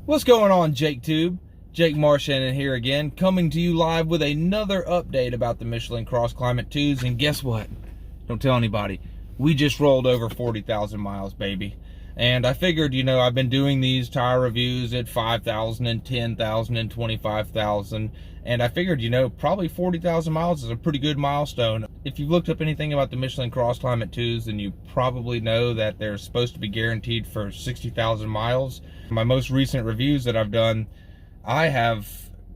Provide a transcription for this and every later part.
What's going on, Jake Tube? Jake Marshannon here again, coming to you live with another update about the Michelin CrossClimate2s. And guess what? Don't tell anybody. We just rolled over 40,000 miles, baby. And I figured, you know, I've been doing these tire reviews at 5,000 and 10,000 and 25,000. And I figured, you know, probably 40,000 miles is a pretty good milestone. If you've looked up anything about the Michelin CrossClimate2s, then you probably know that they're supposed to be guaranteed for 60,000 miles. My most recent reviews that I've done, I have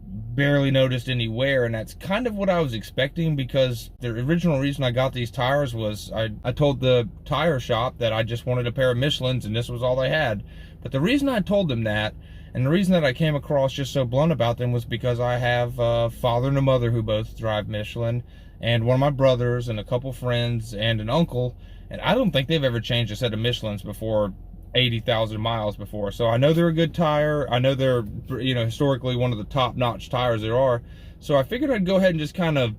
barely noticed any wear, and that's kind of what I was expecting, because the original reason I got these tires was I told the tire shop that I just wanted a pair of Michelins and this was all they had. But the reason I told them that, and the reason that I came across just so blunt about them, was because I have a father and a mother who both drive Michelin, and one of my brothers and a couple friends and an uncle, and I don't think they've ever changed a set of Michelins before 80,000 miles before. So I know they're a good tire. I know they're, you know, historically one of the top-notch tires there are. So I figured I'd go ahead and just kind of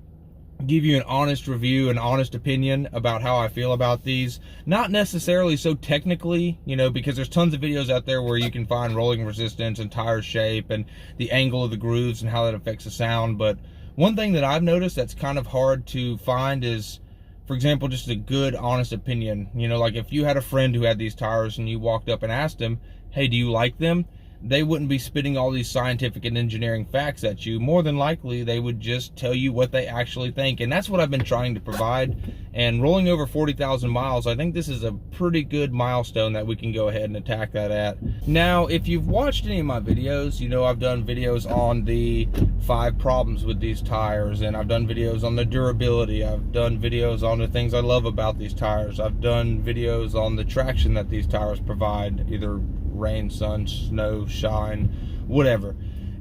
give you an honest review, an honest opinion about how I feel about these. Not necessarily so technically, you know, because there's tons of videos out there where you can find rolling resistance and tire shape and the angle of the grooves and how that affects the sound. But one thing that I've noticed that's kind of hard to find is, for example, just a good, honest opinion. You know, like if you had a friend who had these tires and you walked up and asked them, hey, do you like them? They wouldn't be spitting all these scientific and engineering facts at you. More than likely, they would just tell you what they actually think. And that's what I've been trying to provide. And rolling over 40,000 miles, I think this is a pretty good milestone that we can go ahead and attack that at. Now, if you've watched any of my videos, you know I've done videos on the 5 problems with these tires, and I've done videos on the durability. I've done videos on the things I love about these tires. I've done videos on the traction that these tires provide, either rain, sun, snow, shine, whatever.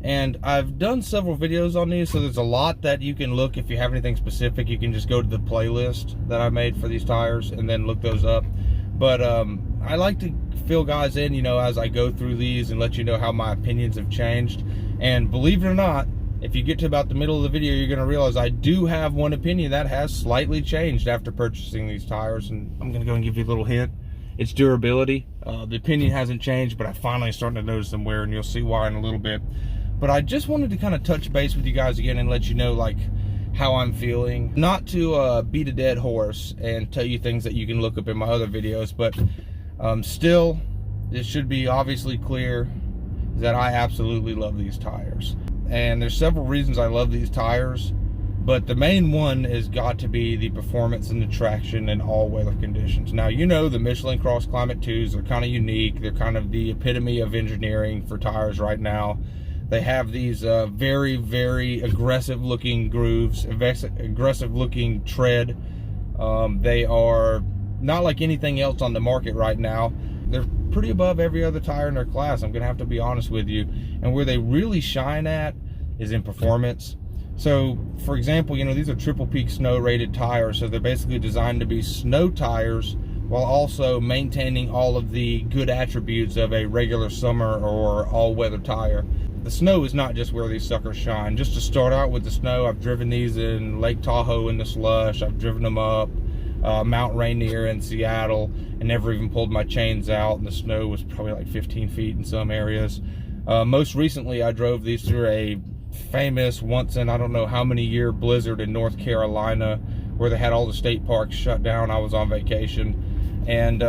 And I've done several videos on these, so there's a lot that you can look. If you have anything specific, you can just go to the playlist that I made for these tires and then look those up. But I like to fill guys in, you know, as I go through these and let you know how my opinions have changed. And believe it or not, if you get to about the middle of the video, you're going to realize I do have one opinion that has slightly changed after purchasing these tires. And I'm going to go and give you a little hint. It's durability. The opinion hasn't changed, but I finally starting to notice some wear, and you'll see why in a little bit. But I just wanted to kind of touch base with you guys again and let you know, like, how I'm feeling. Not to beat a dead horse and tell you things that you can look up in my other videos, but still, it should be obviously clear that I absolutely love these tires. And there's several reasons I love these tires, but the main one has got to be the performance and the traction in all weather conditions. Now, you know, the Michelin CrossClimate2s are kind of unique. They're kind of the epitome of engineering for tires right now. They have these very, very aggressive looking grooves, aggressive looking tread. They are not like anything else on the market right now. They're pretty above every other tire in their class, I'm gonna have to be honest with you. And where they really shine at is in performance. So, for example, you know, these are triple peak snow rated tires, so they're basically designed to be snow tires while also maintaining all of the good attributes of a regular summer or all-weather tire. The snow is not just where these suckers shine. Just to start out with the snow, I've driven these in Lake Tahoe in the slush. I've driven them up Mount Rainier in Seattle and never even pulled my chains out, and the snow was probably like 15 feet in some areas. Most recently, I drove these through a famous once in I don't know how many year blizzard in North Carolina, where they had all the state parks shut down. I was on vacation, and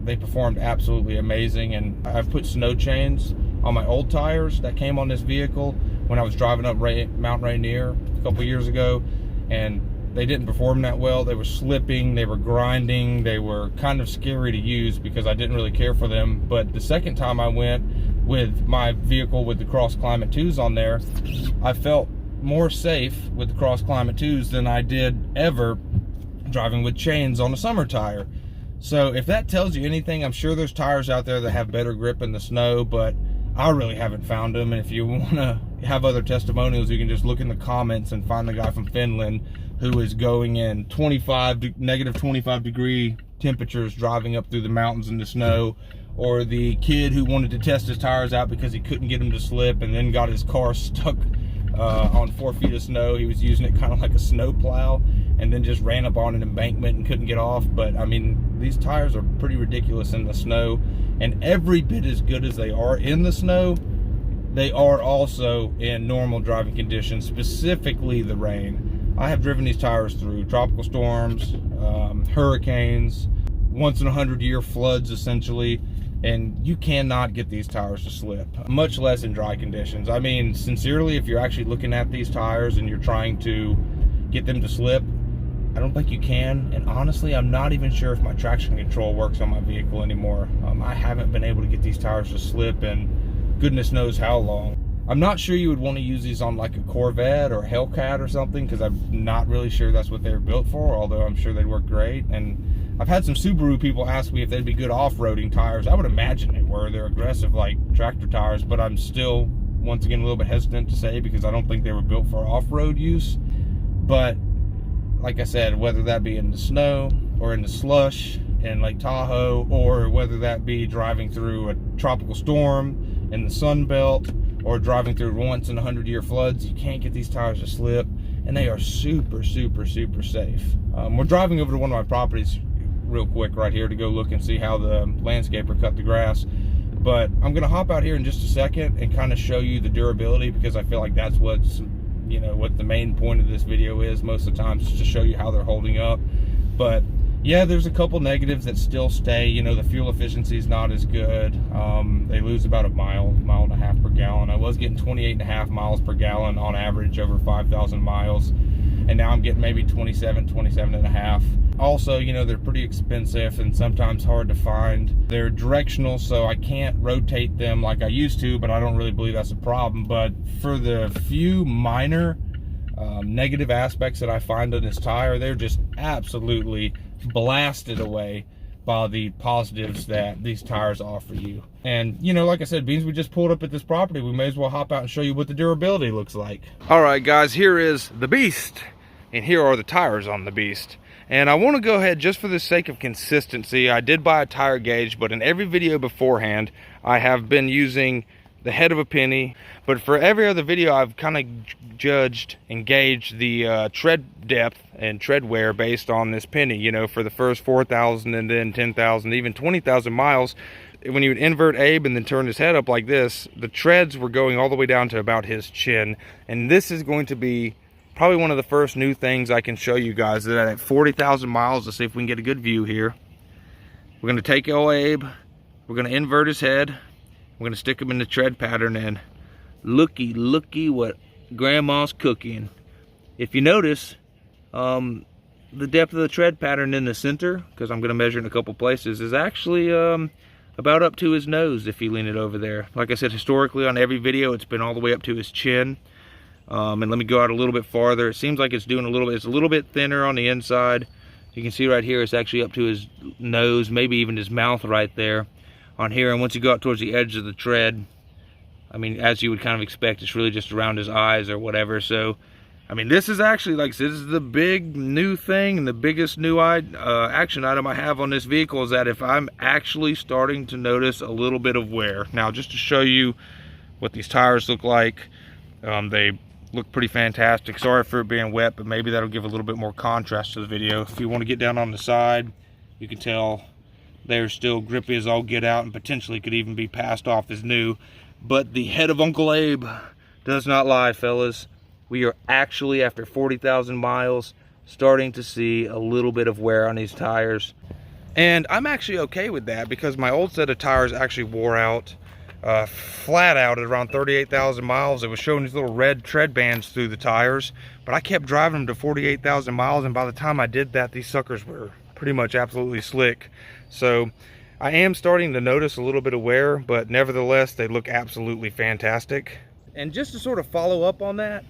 they performed absolutely amazing. And I've put snow chains on my old tires that came on this vehicle when I was driving up Mount Rainier a couple years ago, and they didn't perform that well. They were slipping, they were grinding, they were kind of scary to use because I didn't really care for them. But the second time I went with my vehicle with the CrossClimate2s on there, I felt more safe with the CrossClimate2s than I did ever driving with chains on a summer tire. So if that tells you anything, I'm sure there's tires out there that have better grip in the snow, but I really haven't found them. And if you want to have other testimonials, you can just look in the comments and find the guy from Finland who is going in negative 25 degree temperatures driving up through the mountains in the snow, or the kid who wanted to test his tires out because he couldn't get them to slip and then got his car stuck on 4 feet of snow. He was using it kind of like a snow plow and then just ran up on an embankment and couldn't get off. But I mean, these tires are pretty ridiculous in the snow, And every bit as good as they are in the snow, they are also in normal driving conditions, specifically the rain. I have driven these tires through tropical storms, hurricanes, once in a 100-year floods essentially, and you cannot get these tires to slip, much less in dry conditions. I mean, sincerely, if you're actually looking at these tires and you're trying to get them to slip, I don't think you can. And honestly, I'm not even sure if my traction control works on my vehicle anymore. I haven't been able to get these tires to slip in goodness knows how long. I'm not sure you would want to use these on like a Corvette or a Hellcat or something, because I'm not really sure that's what they're built for, although I'm sure they'd work great. And I've had some Subaru people ask me if they'd be good off-roading tires. I would imagine they were. They're aggressive like tractor tires, but I'm still, once again, a little bit hesitant to say, because I don't think they were built for off-road use. But like I said, whether that be in the snow or in the slush in Lake Tahoe, or whether that be driving through a tropical storm in the Sun Belt, or driving through once in a 100-year floods, you can't get these tires to slip, and they are super, super, super safe. We're driving over to one of my properties real quick right here to go look and see how the landscaper cut the grass. But I'm gonna hop out here in just a second and kind of show you the durability, because I feel like that's what's, you know, what the main point of this video is most of the time, is to show you how they're holding up. But yeah, there's a couple negatives that still stay. You know, the fuel efficiency is not as good. They lose about a mile and a half per gallon. I was getting 28.5 miles per gallon on average over 5,000 miles. And now I'm getting maybe 27.5. Also, you know, they're pretty expensive and sometimes hard to find. They're directional, so I can't rotate them like I used to, but I don't really believe that's a problem. But for the few minor negative aspects that I find on this tire, they're just absolutely blasted away by the positives that these tires offer you. And you know, like I said, beans, we just pulled up at this property, we may as well hop out and show you what the durability looks like. All right guys, here is the beast, and here are the tires on the beast. And I want to go ahead, just for the sake of consistency, I did buy a tire gauge, but in every video beforehand I have been using the head of a penny. But for every other video, I've kind of judged and gauged the tread depth and tread wear based on this penny. You know, for the first 4,000 and then 10,000, even 20,000 miles, when you would invert Abe and then turn his head up like this, the treads were going all the way down to about his chin. And this is going to be probably one of the first new things I can show you guys, that at 40,000 miles, let's see if we can get a good view here. We're going to take old Abe, we're going to invert his head, we're going to stick him in the tread pattern, and looky what grandma's cooking. If you notice, the depth of the tread pattern in the center, because I'm going to measure in a couple places, is actually about up to his nose if you lean it over there. Like I said, historically on every video it's been all the way up to his chin. And let me go out a little bit farther. It seems like it's doing a little bit, it's a little bit thinner on the inside. You can see right here it's actually up to his nose, maybe even his mouth right there on here. And once you go out towards the edge of the tread, I mean, as you would kind of expect, it's really just around his eyes or whatever. So I mean, this is actually, like, this is the big new thing, and the biggest new action item I have on this vehicle is that if I'm actually starting to notice a little bit of wear. Now, just to show you what these tires look like, they look pretty fantastic. Sorry for it being wet, but maybe that'll give a little bit more contrast to the video. If you want to get down on the side, you can tell they're still grippy as all get out, and potentially could even be passed off as new. But the head of Uncle Abe does not lie, fellas. We are actually, after 40,000 miles, starting to see a little bit of wear on these tires. And I'm actually okay with that, because my old set of tires actually wore out, flat out at around 38,000 miles. It was showing these little red tread bands through the tires, but I kept driving them to 48,000 miles, and by the time I did that, these suckers were pretty much absolutely slick. So I am starting to notice a little bit of wear, but nevertheless, they look absolutely fantastic. And just to sort of follow up on that,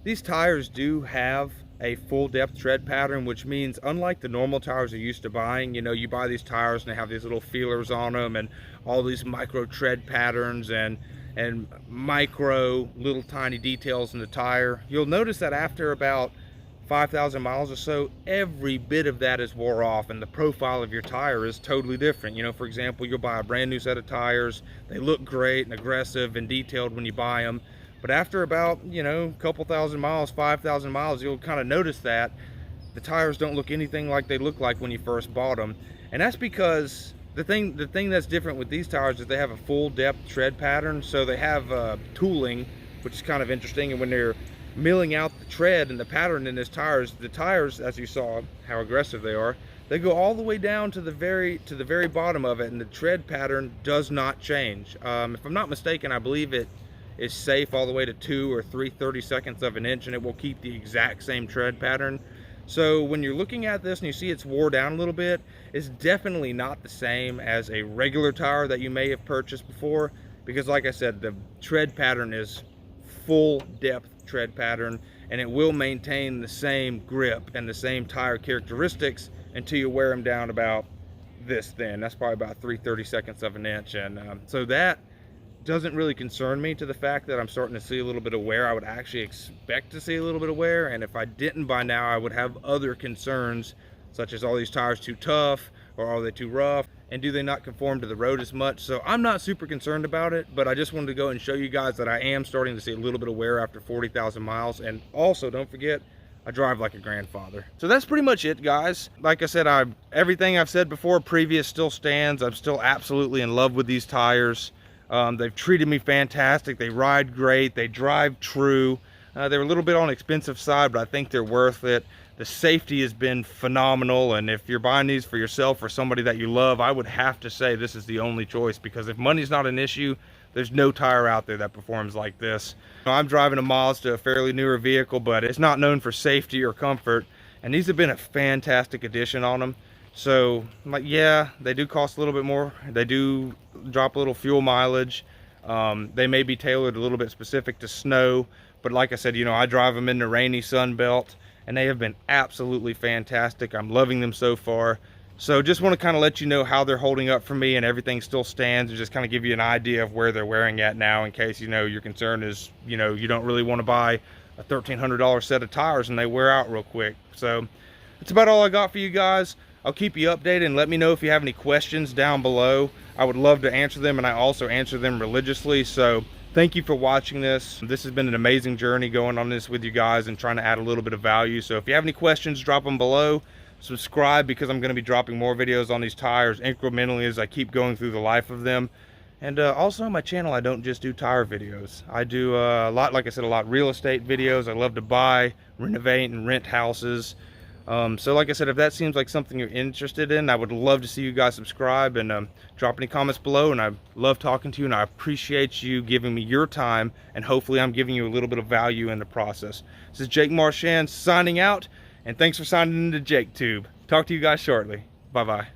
these tires do have a full depth tread pattern, which means, unlike the normal tires you're used to buying, you know, you buy these tires and they have these little feelers on them and all these micro tread patterns and micro little tiny details in the tire. You'll notice that after about 5,000 miles or so, every bit of that is wore off, and the profile of your tire is totally different. You know, for example, you'll buy a brand new set of tires, they look great and aggressive and detailed when you buy them. But after about, you know, a couple thousand miles, 5,000 miles, you'll kind of notice that the tires don't look anything like they look like when you first bought them. And that's because The thing that's different with these tires is they have a full depth tread pattern, so they have tooling, which is kind of interesting. And when they're milling out the tread and the pattern in the tires, as you saw how aggressive they are, they go all the way down to the very bottom of it, and the tread pattern does not change. If I'm not mistaken, I believe it is safe all the way to 2 or 3/32 of an inch, and it will keep the exact same tread pattern. So when you're looking at this and you see it's wore down a little bit, it's definitely not the same as a regular tire that you may have purchased before, because like I said, the tread pattern is full depth tread pattern, and it will maintain the same grip and the same tire characteristics until you wear them down about this thin. That's probably about 3/32 of an inch. And so that doesn't really concern me, to the fact that I'm starting to see a little bit of wear. I would actually expect to see a little bit of wear, and if I didn't by now, I would have other concerns, such as, are these tires too tough, or are they too rough, and do they not conform to the road as much? So I'm not super concerned about it, but I just wanted to go and show you guys that I am starting to see a little bit of wear after 40,000 miles. And also, don't forget, I drive like a grandfather. So that's pretty much it, guys. Like I said, everything I've said before previous still stands. I'm still absolutely in love with these tires. They've treated me fantastic. They ride great. They drive true. They're a little bit on the expensive side, but I think they're worth it. The safety has been phenomenal, and if you're buying these for yourself or somebody that you love, I would have to say this is the only choice, because if money's not an issue, there's no tire out there that performs like this. I'm driving a Mazda, a fairly newer vehicle, but it's not known for safety or comfort, and these have been a fantastic addition on them. So, like, yeah, they do cost a little bit more. They do drop a little fuel mileage. They may be tailored a little bit specific to snow, but like I said, you know, I drive them in the rainy sun belt, and they have been absolutely fantastic. I'm loving them so far. So just want to kind of let you know how they're holding up for me, and everything still stands, and just kind of give you an idea of where they're wearing at now, in case, you know, your concern is, you know, you don't really want to buy a $1,300 set of tires and they wear out real quick. So that's about all I got for you guys. I'll keep you updated, and let me know if you have any questions down below. I would love to answer them, and I also answer them religiously. So thank you for watching this. This has been an amazing journey going on this with you guys and trying to add a little bit of value. So if you have any questions, drop them below. Subscribe, because I'm going to be dropping more videos on these tires incrementally as I keep going through the life of them. And also on my channel, I don't just do tire videos. I do a lot, like I said, a lot real estate videos. I love to buy, renovate, and rent houses. So like I said, if that seems like something you're interested in, I would love to see you guys subscribe, and drop any comments below. And I love talking to you, and I appreciate you giving me your time, and hopefully I'm giving you a little bit of value in the process. This is Jake Marchand signing out, and thanks for signing into JakeTube. Talk to you guys shortly. Bye-bye.